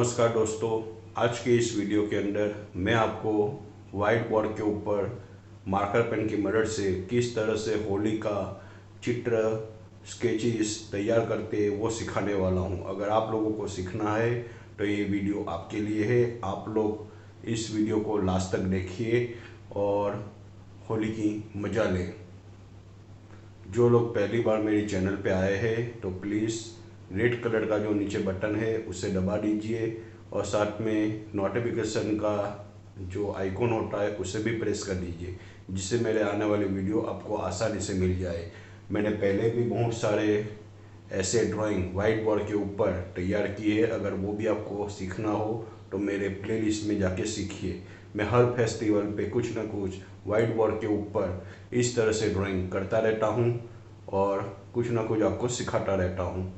नमस्कार दोस्तों, आज के इस वीडियो के अंदर मैं आपको वाइट बोर्ड के ऊपर मार्कर पेन की मदद से किस तरह से होली का चित्र स्केचेस तैयार करते हैं वो सिखाने वाला हूं। अगर आप लोगों को सीखना है तो ये वीडियो आपके लिए है। आप लोग इस वीडियो को लास्ट तक देखिए और होली की मज़ा लें। जो लोग पहली बार मेरे चैनल पे आए हैं तो प्लीज़ रेड कलर का जो नीचे बटन है उसे दबा दीजिए और साथ में नोटिफिकेशन का जो आइकॉन होता है उसे भी प्रेस कर दीजिए, जिससे मेरे आने वाली वीडियो आपको आसानी से मिल जाए। मैंने पहले भी बहुत सारे ऐसे ड्राइंग वाइट बोर्ड के ऊपर तैयार किए हैं। अगर वो भी आपको सीखना हो तो मेरे प्लेलिस्ट में जाके सीखिए। मैं हर फेस्टिवल पे कुछ ना कुछ वाइट बोर्ड के ऊपर इस तरह से ड्राइंग करता रहता हूँ और कुछ ना कुछ आपको सिखाता रहता हूँ।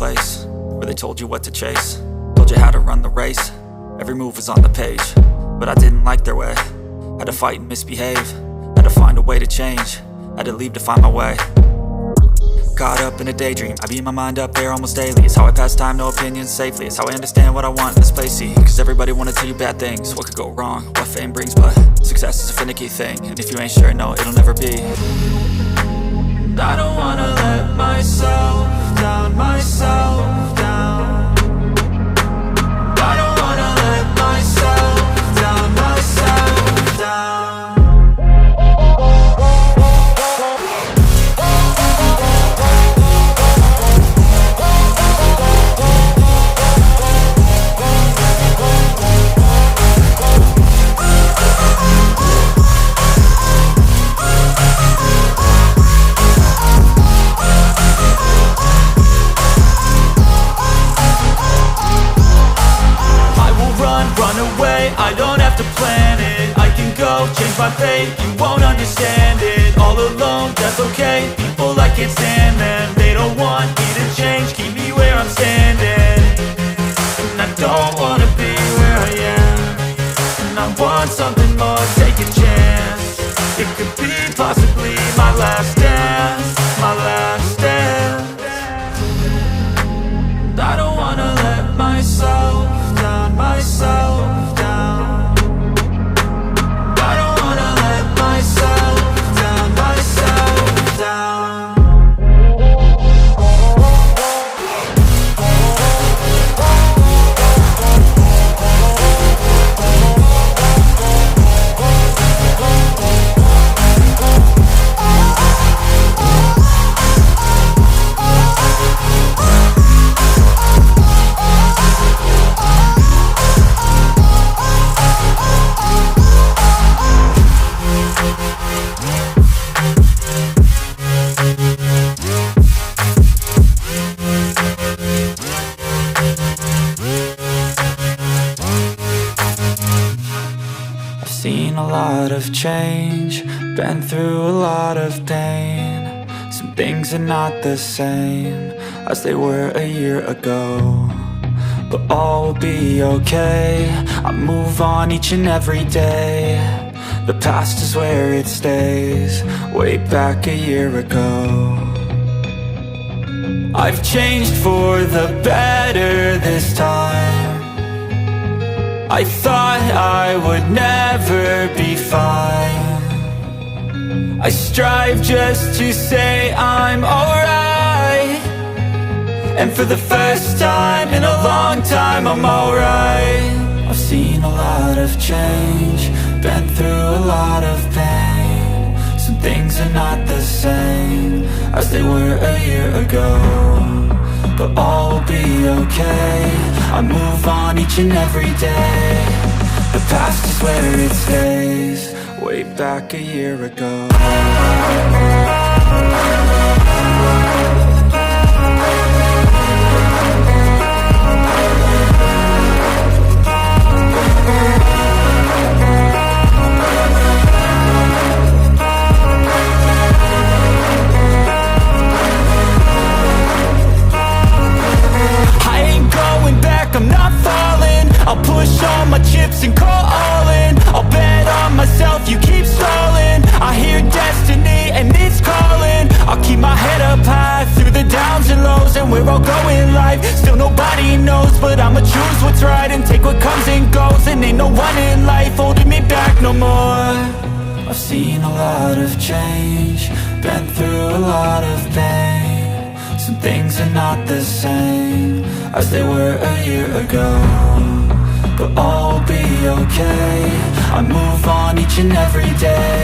Place where they told you what to chase, told you how to run the race. Every move was on the page, but I didn't like their way. Had to fight and misbehave, had to find a way to change, had to leave to find my way. Caught up in a daydream, I beat my mind up there almost daily. It's how I pass time, no opinions safely. It's how I understand what I want in this place, see. Cause everybody wanna tell you bad things, what could go wrong, what fame brings. But success is a finicky thing, and if you ain't sure, no, it'll never be. I don't wanna let myself down, myself down. I don't wanna let myself down, myself down. I don't have to plan it, I can go change my fate. You won't understand it, all alone, that's okay. People, I can't stand them, they don't want me to change. Keep me where I'm standing, and I don't wanna be where I am. And I want something more, take a chance. It could be possibly my last dance, my last dance. And I don't wanna let myself down, myself down. Seen a lot of change, been through a lot of pain. Some things are not the same as they were a year ago, but all will be okay. I move on each and every day. The past is where it stays, way back a year ago. I've changed for the better this time. I thought I would never be fine. I strive just to say I'm alright, and for the first time in a long time I'm alright. I've seen a lot of change, been through a lot of pain. Some things are not the same as they were a year ago, but all will be okay. I move on each and every day. The past is where it stays, way back a year ago. no one in life holding me back no more. I've seen a lot of change, been through a lot of pain. Some things are not the same as they were a year ago, but all will be okay. I move on each and every day.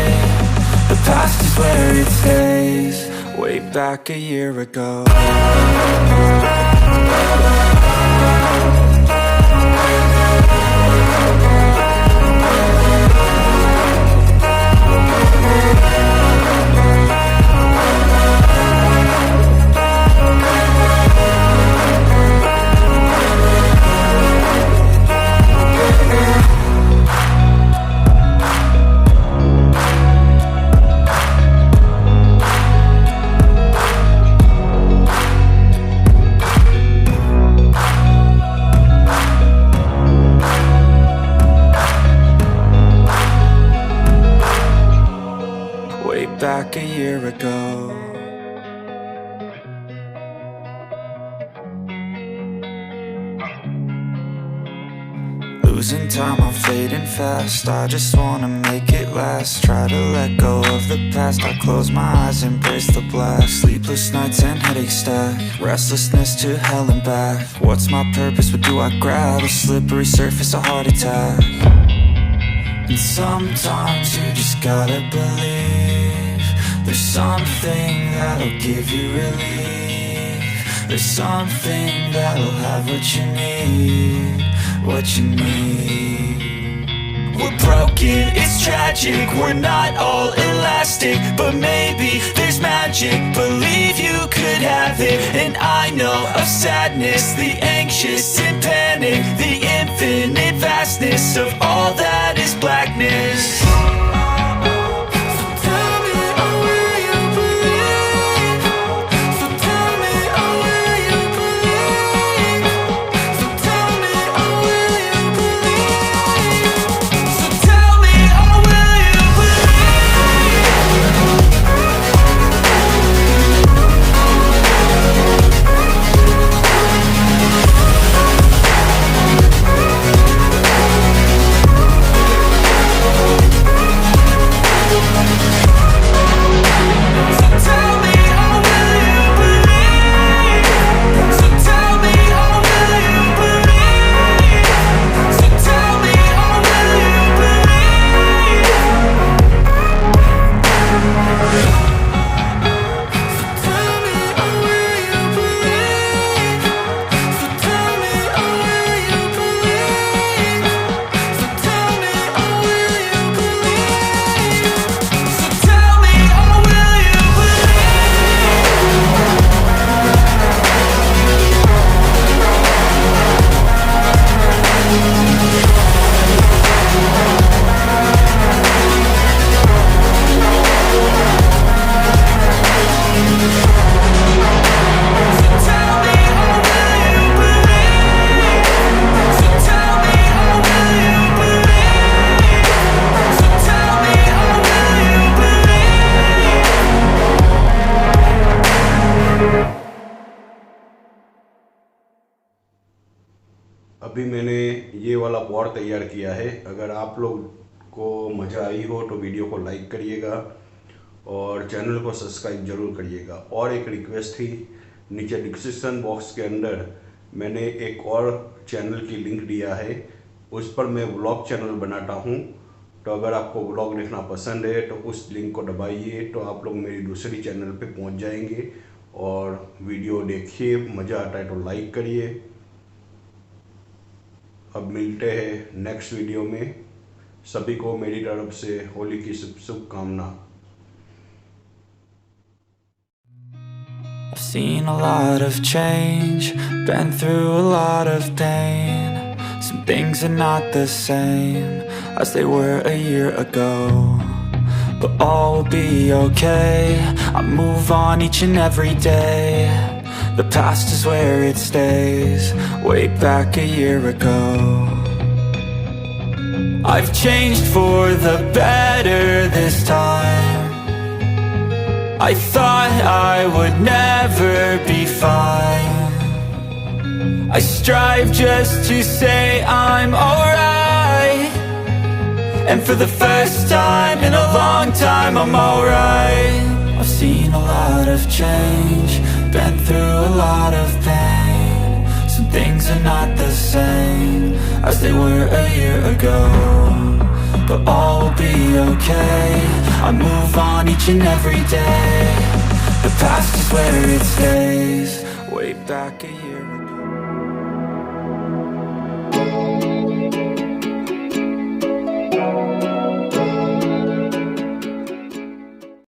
The past is where it stays, way back a year ago. Back a year ago. Losing time, I'm fading fast. I just wanna make it last. Try to let go of the past. I close my eyes, embrace the blast. Sleepless nights and headache stack. Restlessness to hell and back. What's my purpose? What do I grab? A slippery surface, a heart attack. And sometimes you just gotta believe there's something that'll give you relief. There's something that'll have what you need, what you need. We're broken, it's tragic, we're not all elastic, but maybe there's magic. Believe you could have it, and I know of sadness, the anxious and panic, the infinite vastness of all that is blackness. अभी मैंने ये वाला board तैयार किया है। अगर आप लोग को मज़ा आई हो तो वीडियो को लाइक करिएगा और चैनल को सब्सक्राइब जरूर करिएगा। और एक रिक्वेस्ट थी, नीचे डिस्क्रिप्शन बॉक्स के अंदर मैंने एक और चैनल की लिंक दिया है, उस पर मैं व्लॉग चैनल बनाता हूँ। तो अगर आपको व्लॉग देखना पसंद है तो उस लिंक को दबाइए, तो आप लोग मेरी दूसरी चैनल पे पहुँच जाएंगे और वीडियो देखिए। मज़ा आता है तो लाइक करिए। अब मिलते हैं नेक्स्ट वीडियो में। सभी को मेरी तरफ से होली की शुभकामना। I've seen a lot of change, been through a lot of pain. Some things are not the same as they were a year ago, but all will be okay. I move on each and every day. The past is where it stays, way back a year ago. I've changed for the better this time. I thought I would never be fine. I strive just to say I'm alright. And for the first time in a long time, I'm alright. I've seen a lot of change, been through a lot of pain. Some things are not the same as they were a year ago, but all will be okay. I move on each and every day. The past is where it stays. Way back a year ago.